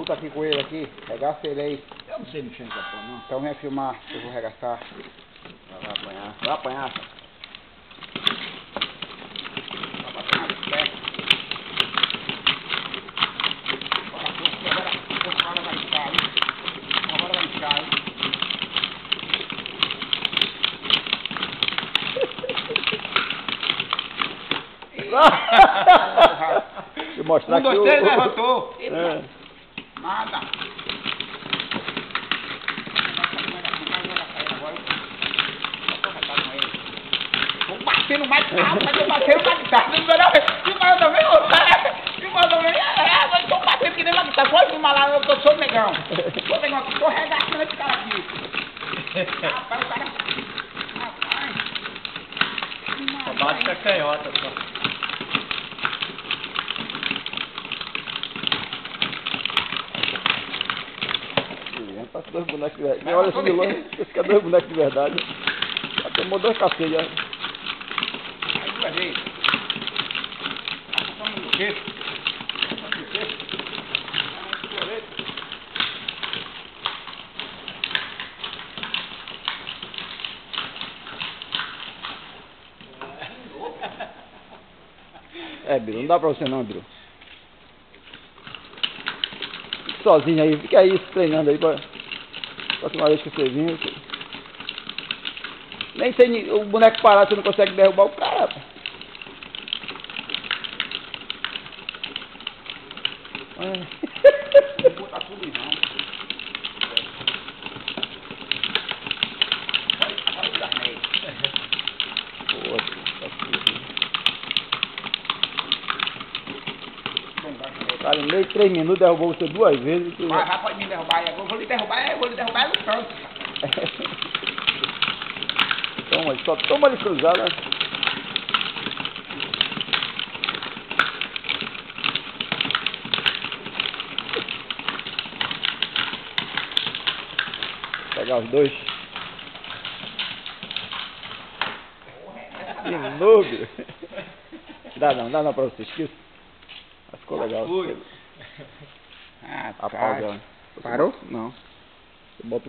luta aqui com ele aqui. Regaça ele aí. Eu não sei mexer nessa porra, não. Então vem filmar, eu vou regaçar. Vai apanhar. Vai apanhar. Deixa eu mostrar 1, 2, 3, levantou. É. Nada. Vou bater no mais tarde, mas eu bater no mais tarde. Filmar também, filmar também. Eu tô batendo que nem uma guitarra. Pode filmar lá, eu sou negão. Sou negão, eu tô regaçando esse cara aqui. Rapaz, o cara... Rapaz. Só bate com a canhota, só. Passa 2 bonecos de verdade. Olha esse vilão, esse que é 2 bonecos de verdade. Já tomou 2 cacetes já. Aí 2 vezes. Passamos no jeito. É, Biro, não dá pra você não, Biro. Fique sozinho aí, fica aí treinando aí pra próxima vez que você vir. Nem sem o boneco parar, você não consegue derrubar o cara. Não vou botar tudo não. Olha da meia. Cara, em meio de 3 minutos derrubou você 2 vezes. Vai, pode me derrubar aí. Eu vou lhe derrubar lutando. Toma, só toma de cruzada. Pegar os 2. De novo. Dá não pra você, esqueça. Mas ficou legal. Ah, A pausa. parou? Não. Você bota